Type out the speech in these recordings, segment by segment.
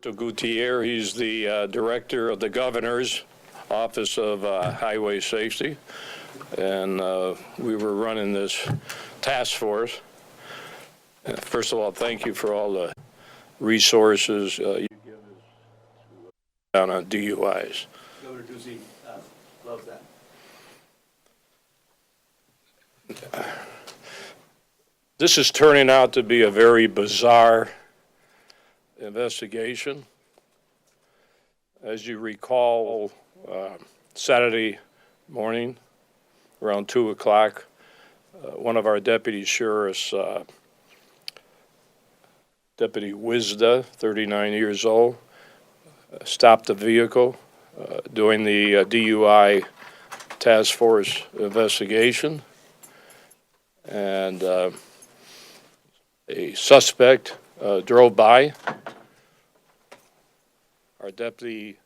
Gutierrez, he's the director of the governor's office of highway safety, and we were running this task force. First of all, thank you for all the resources you give us down on DUIs. Governor Ducey loves that. This is turning out to be a very bizarre investigation. As you recall, Saturday morning around 2 o'clock, one of our deputy sheriffs, Deputy Wisda, 39 years old, stopped the vehicle during the DUI task force investigation, and a suspect drove by. Our deputy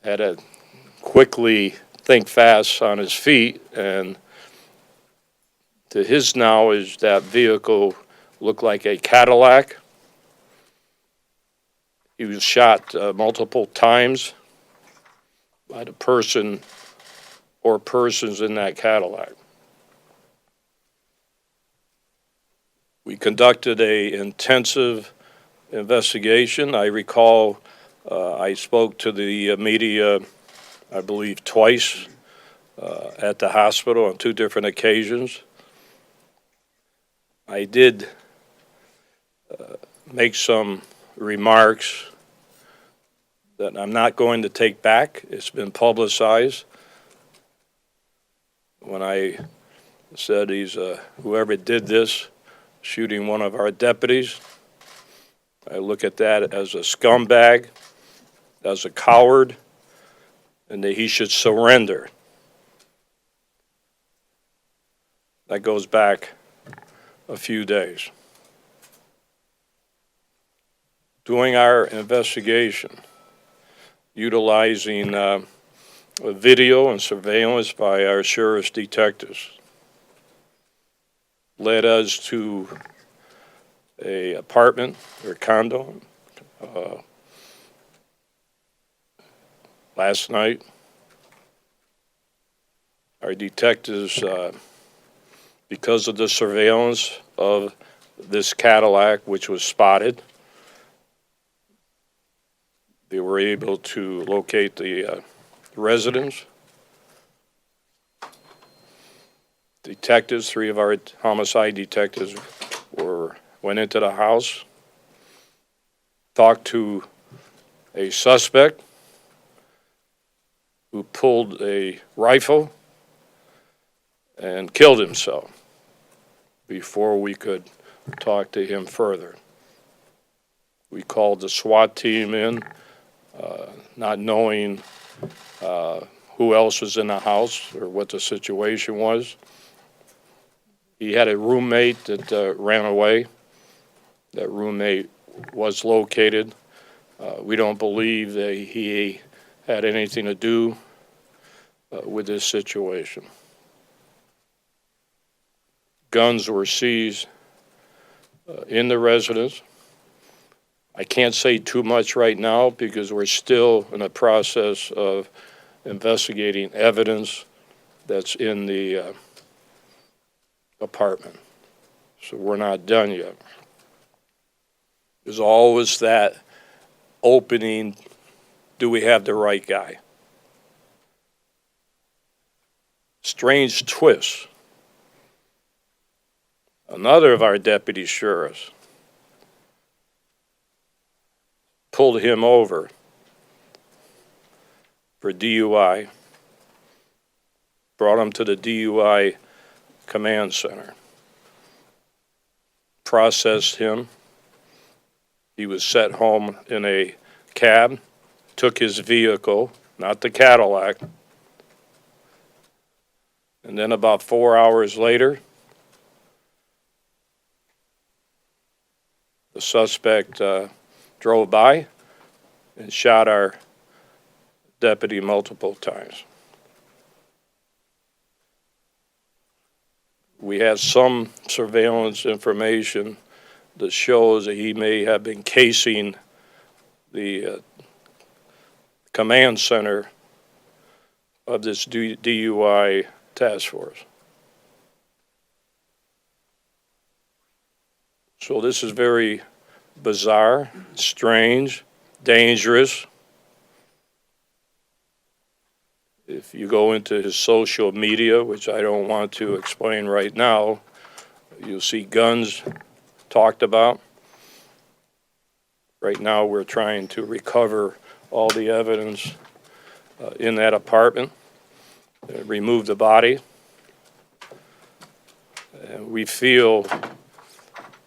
had to quickly think fast on his feet, and to his knowledge, that vehicle looked like a Cadillac. He was shot multiple times by the person or persons in that Cadillac. We conducted an intensive investigation. I recall I spoke to the media, I believe, twice at the hospital on 2 different occasions. I did make some remarks that I'm not going to take back. It's been publicized. When I said he's whoever did this, shooting one of our deputies, I look at that as a scumbag, as a coward, and that he should surrender. That goes back a few days. Doing our investigation, utilizing video and surveillance by our sheriff's detectives, led us to a apartment or condo last night. Our detectives, because of the surveillance of this Cadillac, which was spotted, they were able to locate the residence. Detectives, 3 of our homicide detectives went into the house, talked to a suspect who pulled a rifle and killed himself before we could talk to him further. We called the SWAT team in, not knowing who else was in the house or what the situation was. He had a roommate that ran away. That roommate was located. We don't believe that he had anything to do with this situation. Guns were seized in the residence. I can't say too much right now because we're still in the process of investigating evidence that's in the apartment. So we're not done yet. There's always that opening, do we have the right guy? Strange twist. Another of our deputy sheriffs pulled him over for DUI, brought him to the DUI command center, processed him. He was sent home in a cab, took his vehicle, not the Cadillac, and then about 4 hours later, the suspect drove by and shot our deputy multiple times. We have some surveillance information that shows that he may have been casing the command center of this DUI task force. So this is very bizarre, strange, dangerous. If you go into his social media, which I don't want to explain right now, you'll see guns talked about. Right now, we're trying to recover all the evidence in that apartment, remove the body. And we feel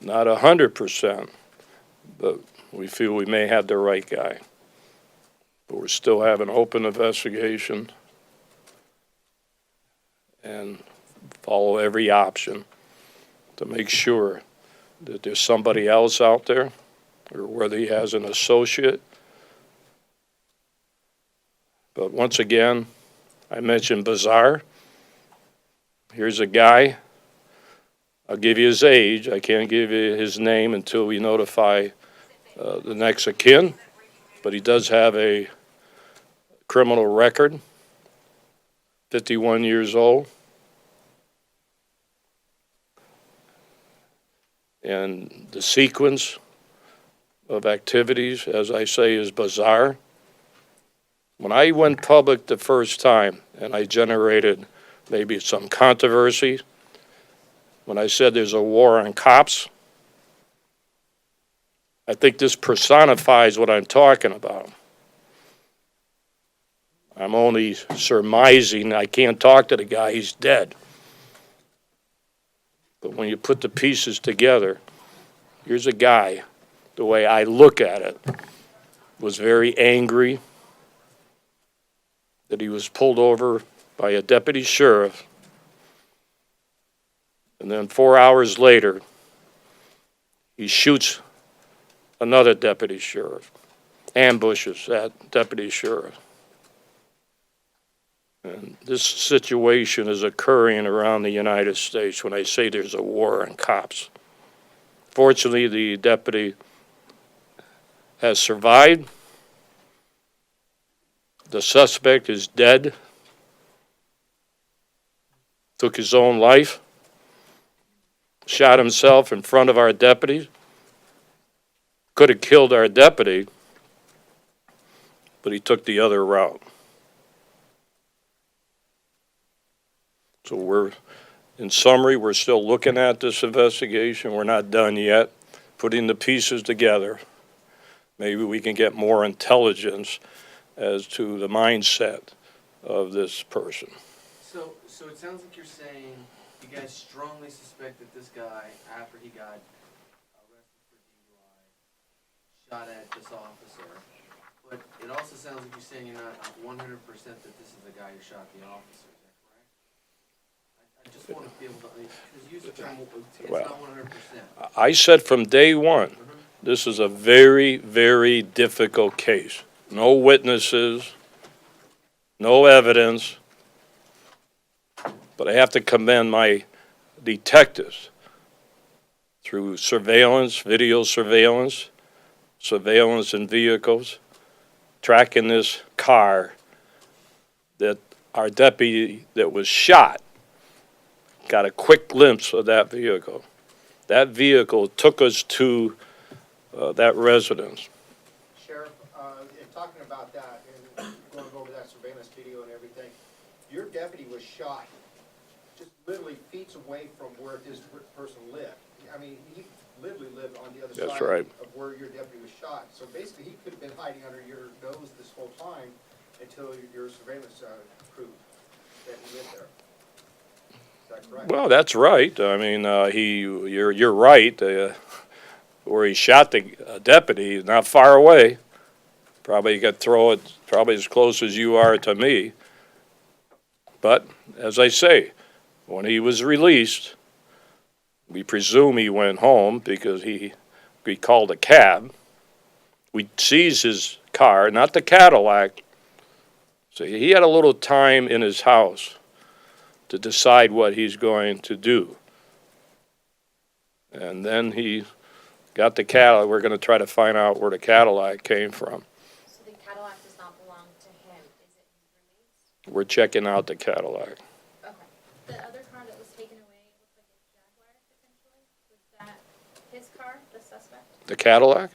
not 100%, but we feel we may have the right guy. But we're still having an open investigation and follow every option to make sure that there's somebody else out there, or whether he has an associate. But once again, I mentioned bizarre. Here's a guy. I'll give you his age. I can't give you his name until we notify the next of kin. But he does have a criminal record, 51 years old. And the sequence of activities, as I say, is bizarre. When I went public the first time, and I generated maybe some controversy, when I said there's a war on cops, I think this personifies what I'm talking about. I'm only surmising. I can't talk to the guy. He's dead. But when you put the pieces together, here's a guy, the way I look at it, was very angry that he was pulled over by a deputy sheriff. And then 4 hours later, he shoots another deputy sheriff, ambushes that deputy sheriff. And this situation is occurring around the United States when I say there's a war on cops. Fortunately, the deputy has survived. The suspect is dead. Took his own life. Shot himself in front of our deputy. Could have killed our deputy, but he took the other route. So in summary, we're still looking at this investigation. We're not done yet. Putting the pieces together. Maybe we can get more intelligence as to the mindset of this person. So it sounds like you're saying you guys strongly suspect that this guy, after he got arrested for DUI, shot at this officer. But it also sounds like you're saying you're not 100% that this is the guy who shot the officer. Is that correct? I just want to be able to, because you said it's not 100%. I said from day one, this is a very, very difficult case. No witnesses, no evidence. But I have to commend my detectives through surveillance, video surveillance, surveillance in vehicles, tracking this car that our deputy that was shot got a quick glimpse of that vehicle. That vehicle took us to that residence. Sheriff, in talking about that and going over that surveillance video and everything, your deputy was shot just literally feet away from where this person lived. I mean, he literally lived on the other That's side right. of where your deputy was shot. So basically, he could have been hiding under your nose this whole time until your surveillance proved that he lived there. Is that correct? Well, that's right. I mean, you're right. Where he shot the deputy, not far away. Probably you could throw it probably as close as you are to me. But as I say, when he was released, we presume he went home because he called a cab. We seized his car, not the Cadillac. So he had a little time in his house to decide what he's going to do. And then he Got the Cadillac. We're gonna try to find out where the Cadillac came from. So the Cadillac does not belong to him, is it released? We're checking out the Cadillac. Okay. The other car that was taken away, it looks like a Jaguar potentially. Was that his car, the suspect? The Cadillac?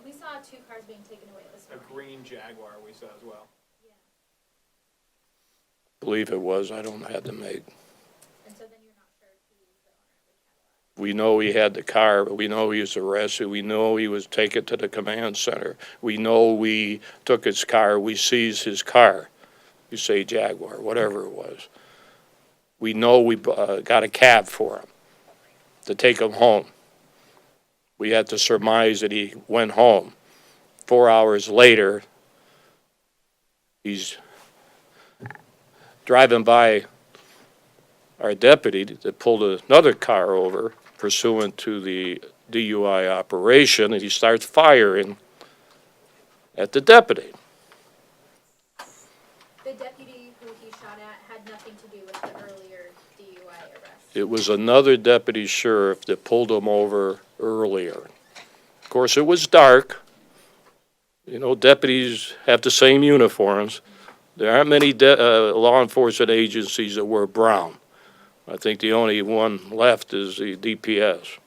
We saw 2 cars being taken away this A morning. green Jaguar we saw as well. Yeah. Believe it was. I don't have the make. And so then you're not sure who is the owner of the Cadillac? We know he had the car, but we know he was arrested. We know he was taken to the command center. We know we took his car. We seized his car. You say Jaguar, whatever it was. We know we got a cab for him to take him home. We had to surmise that he went home. 4 hours later, he's driving by our deputy that pulled another car over pursuant to the DUI operation, and he starts firing at the deputy. The deputy who he shot at had nothing to do with the earlier DUI arrest. It was another deputy sheriff that pulled him over earlier. Of course, it was dark. You know, deputies have the same uniforms. There aren't many law enforcement agencies that wear brown. I think the only one left is the DPS.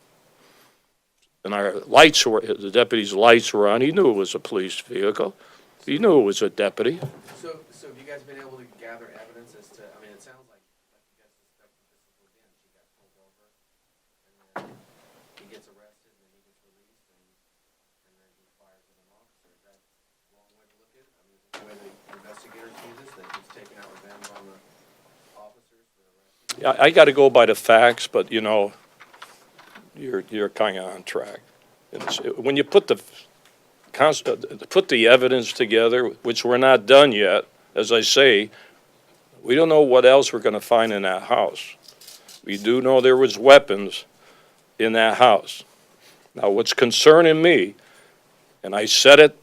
And the deputy's lights were on. He knew it was a police vehicle. He knew it was a deputy. So have you guys been able to gather evidence as to, I mean, it sounds like you guys suspect that this is again, she got pulled over, and then he gets arrested, and then he gets released, and then he fires at an officer. Is that the wrong way to look at it? I mean, is it the way the investigators see this, that he's taking out revenge on the officers for arresting? Yeah, I got to go by the facts, but you know, you're kind of on track. When you put the evidence together, which we're not done yet, as I say, we don't know what else we're going to find in that house. We do know there was weapons in that house. Now, what's concerning me, and I said it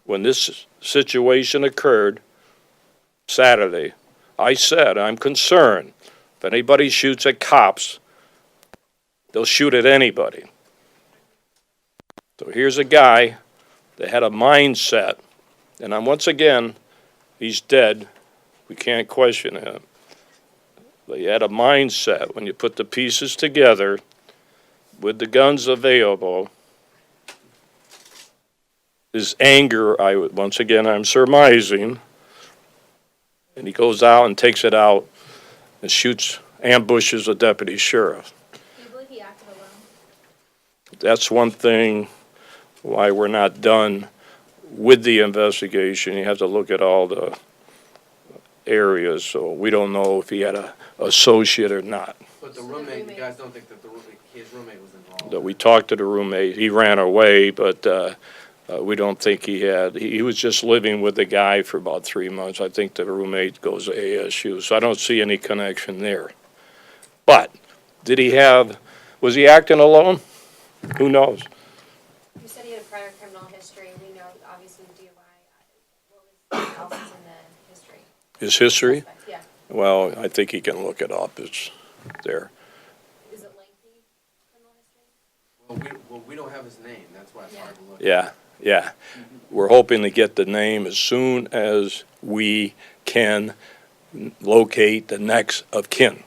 when this situation occurred Saturday, I said I'm concerned if anybody shoots at cops, they'll shoot at anybody. So here's a guy that had a mindset, and once again, he's dead. We can't question him. But he had a mindset when you put the pieces together with the guns available. His anger, once again, I'm surmising, and he goes out and takes it out and ambushes a deputy sheriff. Do you believe he acted alone? That's one thing why we're not done with the investigation. You have to look at all the areas, so we don't know if he had an associate or not. But the roommate, you guys don't think that his roommate was involved? That we talked to the roommate. He ran away, but we don't think he was just living with the guy for about 3 months. I think the roommate goes to ASU, so I don't see any connection there. But was he acting alone? Who knows? You said he had a prior criminal history. We know, obviously, DUI. What else is in the history? His history? Suspect, yeah. Well, I think he can look it up. It's there. Is it lengthy criminal history? Well, we don't have his name, that's why it's hard to look. Yeah. We're hoping to get the name as soon as we can locate the next of kin.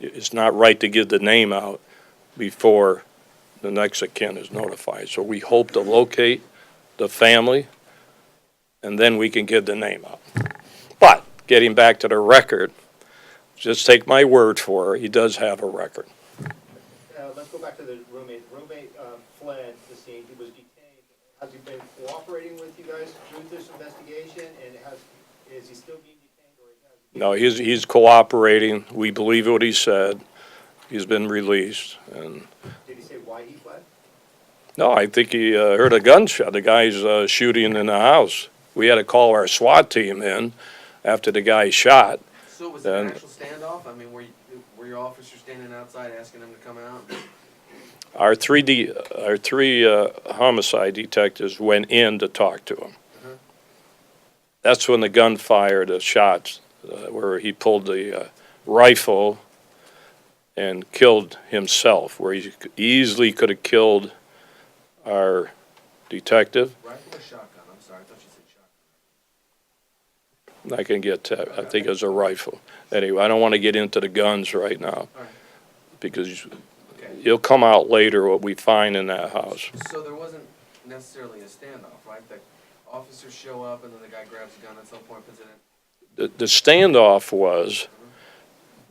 It's not right to give the name out before the next of kin is notified. So we hope to locate the family, and then we can give the name out. But getting back to the record, just take my word for it, he does have a record. Let's go back to the roommate. Roommate fled the scene. He was detained. Has he been cooperating with you guys through this investigation? And is he still being detained, or has he? No, he's cooperating. We believe what he said. He's been released. And Did he say why he fled? no, I think he heard a gunshot. The guy's shooting in the house. We had to call our SWAT team in after the guy shot. So was it an actual standoff? I mean, were your officers standing outside asking them to come out? Our three homicide detectives went in to talk to him. Uh-huh. That's when the gunfire, the shots, where he pulled the rifle and killed himself, where he easily could have killed our detective. Rifle or shotgun? I'm sorry, I thought you said shotgun. I can get to, I think it was a rifle. Anyway, I don't want to get into the guns right now All right. because Okay. it'll come out later what we find in that house. So there wasn't necessarily a standoff, right? The officers show up and then the guy grabs a gun at some point, puts it in. The standoff was,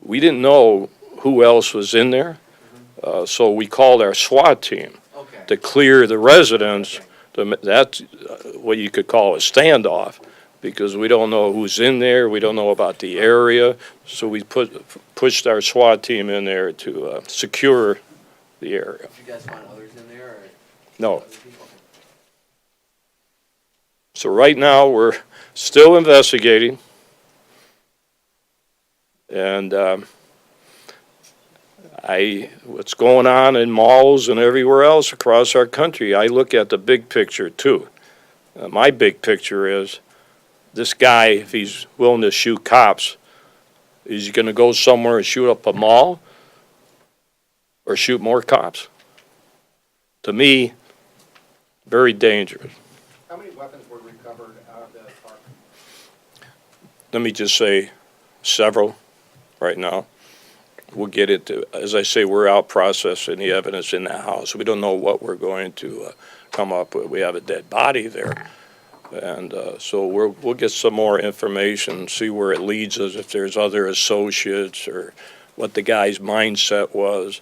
we didn't know who else was in there, so we called our SWAT team Okay. to clear the residence. Okay. That's what you could call a standoff, because we don't know who's in there, we don't know about the area, so we pushed our SWAT team in there to secure the area. Did you guys find others in there or? No. Other people? So right now, we're still investigating, and what's going on in malls and everywhere else across our country, I look at the big picture too. My big picture is, this guy, if he's willing to shoot cops, is he gonna go somewhere and shoot up a mall? Or shoot more cops? To me, very dangerous. How many weapons were recovered out of the park? Let me just say, several right now. We'll get into, as I say, we're out processing the evidence in that house. We don't know what we're going to come up with. We have a dead body there. And so we'll get some more information, see where it leads us, if there's other associates or what the guy's mindset was.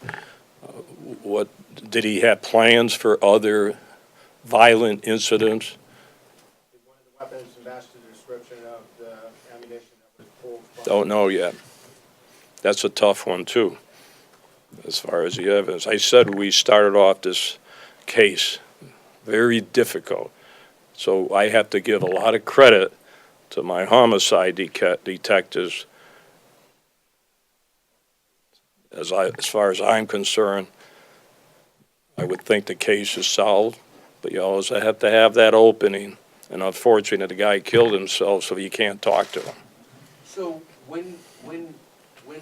What, did he have plans for other violent incidents? Did one of the weapons match the description of the ammunition that was pulled from? Don't know yet. That's a tough one too, as far as the evidence. I said we started off this case very difficult. So I have to give a lot of credit to my homicide detectives. As far as I'm concerned, I would think the case is solved, but you always have to have that opening. And unfortunately, the guy killed himself, so you can't talk to him. So when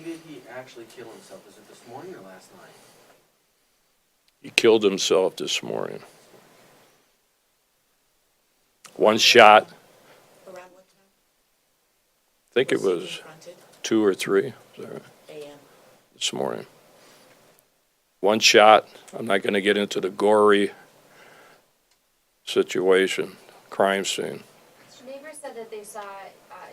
did he actually kill himself? Is it this morning or last night? He killed himself this morning. One shot, Around what time? I think it he was confronted? 2 or 3, is that right? AM. This morning. One shot. I'm not going to get into the gory situation, crime scene. Neighbors said that they saw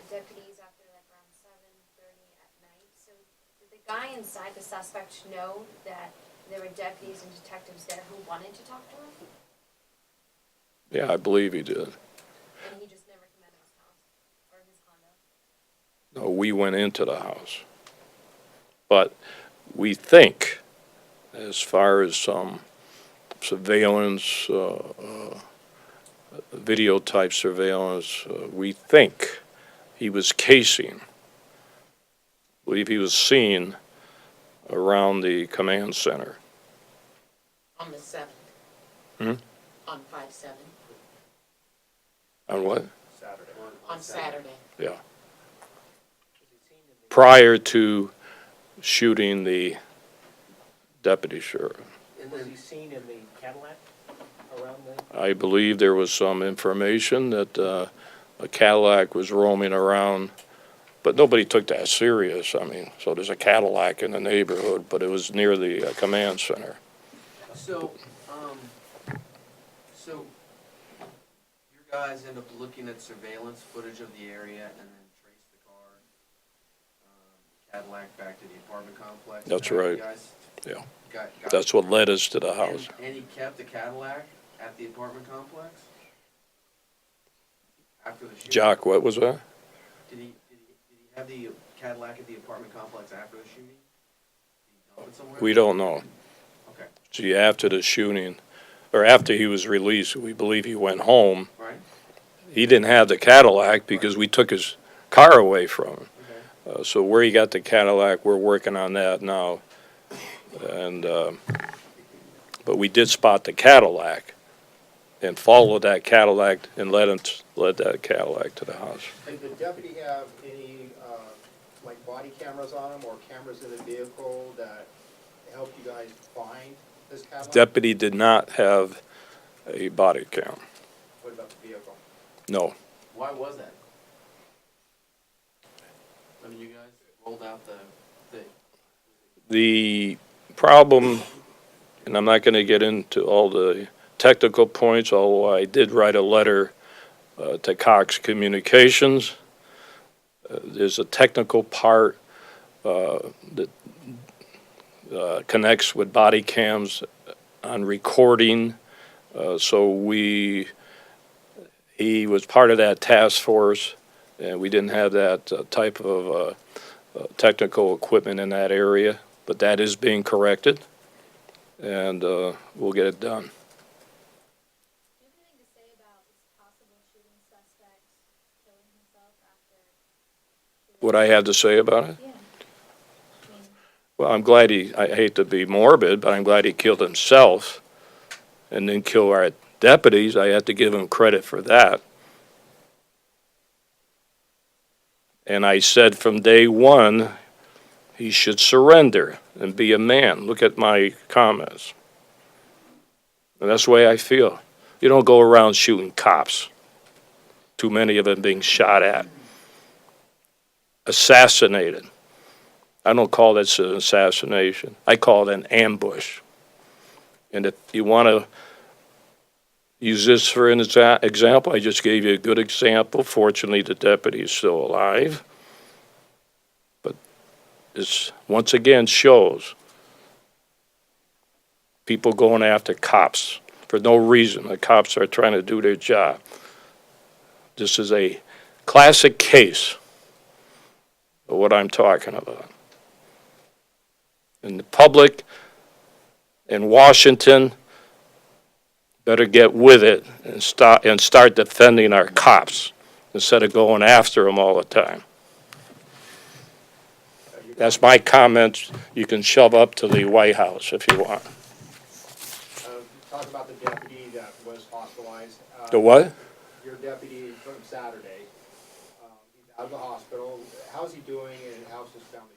deputies after like around 7:30 at night. So did the guy inside, the suspect, know that there were deputies and detectives there who wanted to talk to him? Yeah, I believe he did. And he just never came out of his house or his condo? No, we went into the house. But we think, as far as some surveillance, video type surveillance, we think he was casing. I believe he was seen around the command center. On the 7th? Hmm? On 5/7? On what? Saturday. On Saturday? Yeah. Prior to shooting the deputy sheriff. And Was then, he seen in the Cadillac around the? I believe there was some information that a Cadillac was roaming around, but nobody took that serious. I mean, so there's a Cadillac in the neighborhood, but it was near the command center. so your guys end up looking at surveillance footage of the area and then trace the car, Cadillac back to the apartment complex? That's You right. guys Yeah. got That's what led us to the house. And he kept the Cadillac at the apartment complex? After the shooting? Jock, what was that? Did he have the Cadillac at the apartment complex after the shooting? Did he dump it somewhere? We don't know. Okay, See, after the shooting, or after he was released, we believe he went home. right, He didn't have the Cadillac because we took his car away from him. okay. So where he got the Cadillac, we're working on that now. And, but we did spot the Cadillac and followed that Cadillac and led that Cadillac to the house. Did the deputy have any, like body cameras on him or cameras in the vehicle that helped you guys find this Cadillac? Deputy did not have a body cam. What about the vehicle? No. Why was that? I mean, you guys rolled out The problem, and I'm not going to get into all the technical points, although I did write a letter to Cox Communications. There's a technical part that connects with body cams on recording. So he was part of that task force, and we didn't have that type of technical equipment in that area. But that is being corrected, and we'll get it done. Do you have anything to say about this possible shooting suspect killing himself after shooting? What I have to say about it? Yeah. Well, I'm glad I hate to be morbid, but I'm glad he killed himself and then kill our deputies. I have to give him credit for that. And I said from day one, he should surrender and be a man. Look at my comments. And that's the way I feel. You don't go around shooting cops. Too many of them being shot at. Assassinated. I don't call that an assassination. I call it an ambush. And if you want to use this for an example, I just gave you a good example. Fortunately, the deputy is still alive. But this, once again, shows people going after cops for no reason. The cops are trying to do their job. This is a classic case of what I'm talking about. And the public in Washington better get with it and start defending our cops instead of going after them all the time. That's my comments. You can shove up to the White House if you want. Talk about the deputy that was hospitalized. The what? Your deputy from Saturday, he's out of the hospital. How's he doing and how's his family doing?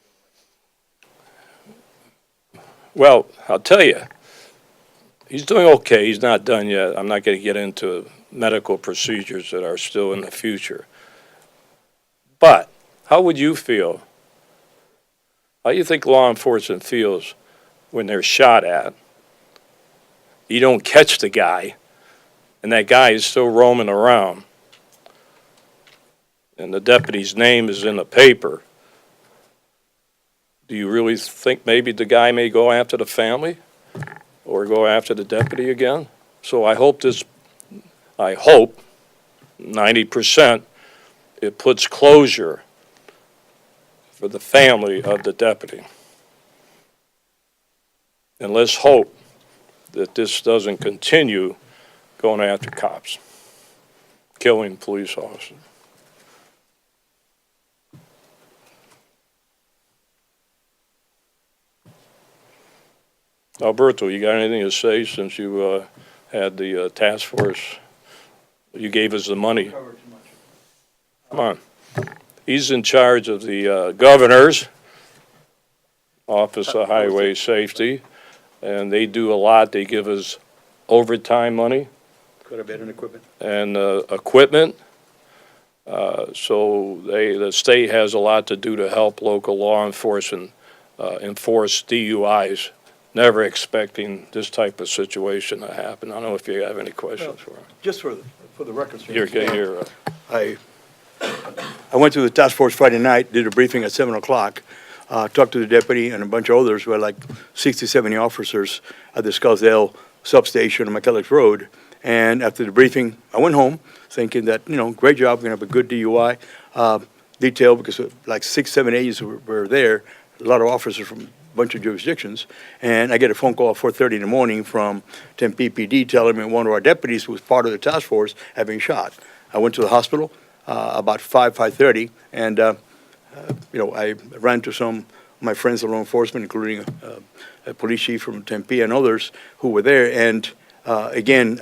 Well, I'll tell you, he's doing okay. He's not done yet. I'm not going to get into medical procedures that are still in the future. But how would you feel? How do you think law enforcement feels when they're shot at? You don't catch the guy, and that guy is still roaming around, and the deputy's name is in the paper. Do you really think maybe the guy may go after the family or go after the deputy again? So I hope 90%, it puts closure for the family of the deputy. And let's hope that this doesn't continue going after cops, killing police officers. Alberto, you got anything to say since you had the task force? You gave us the money. Come on. He's in charge of the governor's Office of Highway Safety, and they do a lot. They give us overtime money. Quite a bit in equipment. And equipment. So the state has a lot to do to help local law enforcement enforce DUIs. Never expecting this type of situation to happen. I don't know if you have any questions for him. Just for the record, sir. Here. I went to the task force Friday night, did a briefing at 7 o'clock, talked to the deputy and a bunch of others. We had like 60, 70 officers at the Scottsdale substation on McKellips Road. And after the briefing, I went home thinking that, great job, we're going to have a good DUI detail because like 6, 7 agents were there, a lot of officers from a bunch of jurisdictions. And I get a phone call at 4:30 in the morning from Tempe PD telling me one of our deputies who was part of the task force had been shot. I went to the hospital about 5:30, and I ran to some of my friends in law enforcement, including a police chief from Tempe and others who were there. And again,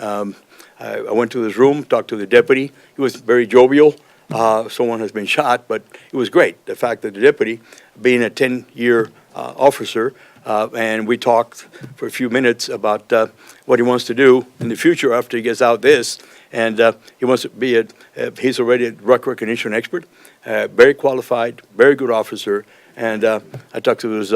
I went to his room, talked to the deputy. He was very jovial. Someone has been shot, but it was great. The fact that the deputy, being a 10-year officer, and we talked for a few minutes about what he wants to do in the future after he gets out this. And he wants to be he's already a drug recognition expert, very qualified, very good officer. And I talked to his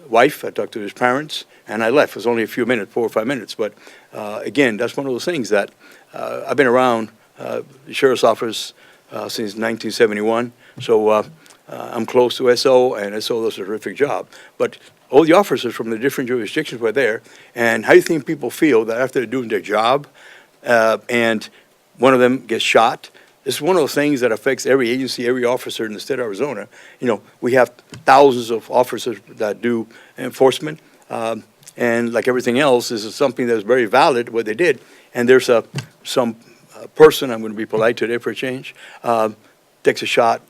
wife, I talked to his parents, and I left. It was only a few minutes, 4 or 5 minutes. But again, that's one of those things that I've been around the sheriff's office since 1971. So I'm close to SO, and SO does a terrific job. But all the officers from the different jurisdictions were there. And how do you think people feel that after they're doing their job, and one of them gets shot? It's one of those things that affects every agency, every officer in the state of Arizona. You know, we have thousands of officers that do enforcement, and like everything else, this is something that's very valid, what they did. And there's some person, I'm going to be polite today for a change, takes a shot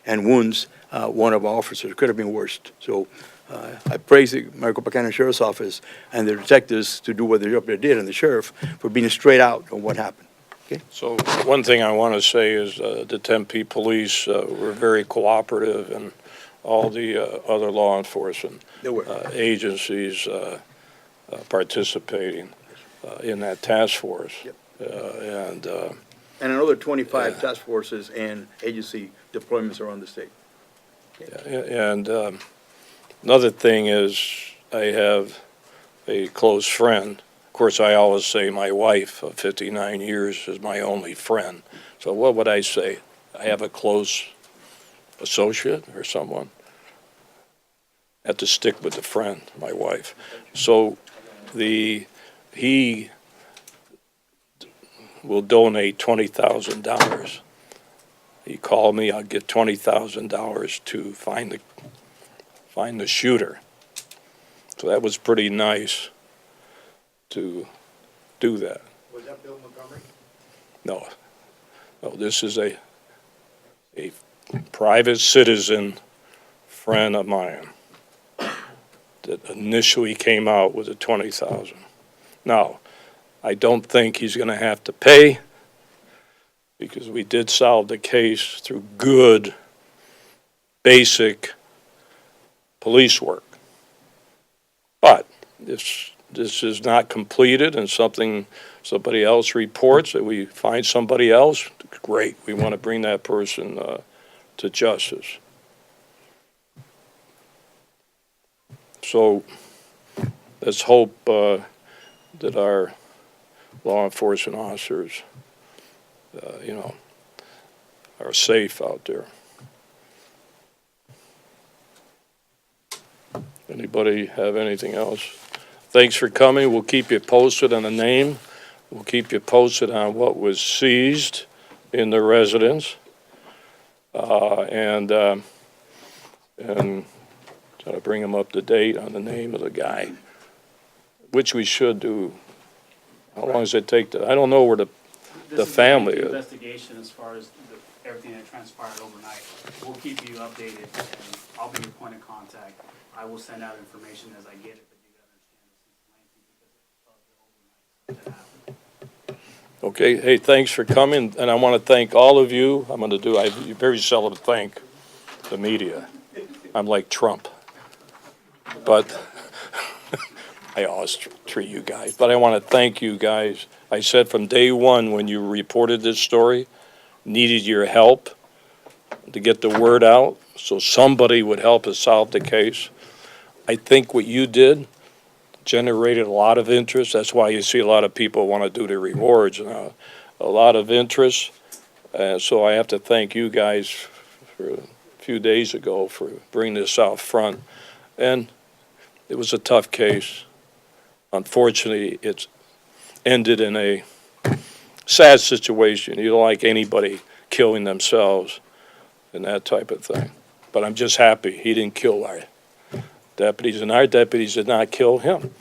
and wounds one of our officers. It could have been worse. So I praise the Maricopa County Sheriff's Office and the detectives to do what they did, and the sheriff for being straight out on what happened. Okay? So one thing I want to say is the Tempe police were very cooperative, and all the other law enforcement They were. agencies participating in that task force. Yep. And another 25 task forces and agency deployments around the state. And another thing is, I have a close friend. Of course, I always say my wife of 59 years is my only friend. So what would I say? I have a close associate or someone. I have to stick with the friend, my wife. So he will donate $20,000. He called me, I'll get $20,000 to find the shooter. So that was pretty nice to do that. Was that Bill Montgomery? No, this is a private citizen friend of mine that initially came out with the 20,000. Now, I don't think he's going to have to pay, because we did solve the case through good, basic police work. But this is not completed, and somebody else reports that we find somebody else, great. We want to bring that person to justice. So let's hope that our law enforcement officers, are safe out there. Anybody have anything else? Thanks for coming. We'll keep you posted on the name. We'll keep you posted on what was seized in the residence. And try to bring them up to date on the name of the guy, which we should do. How long does it take I don't know where the family is. Investigation as far as everything that transpired overnight. We'll keep you updated, and I'll be your point of contact. I will send out information as I get it, but you gotta understand this is lengthy because of the overnight that happened. Okay, hey, thanks for coming, and I want to thank all of you. I very seldom thank the media. I'm like Trump. But I always treat you guys. But I want to thank you guys. I said from day one when you reported this story, needed your help to get the word out so somebody would help us solve the case. I think what you did generated a lot of interest. That's why you see a lot of people want to do the rewards now. A lot of interest. So I have to thank you guys for a few days ago for bringing this out front. And it was a tough case. Unfortunately, it's ended in a sad situation. You don't like anybody killing themselves and that type of thing. But I'm just happy he didn't kill our deputies, and our deputies did not kill him.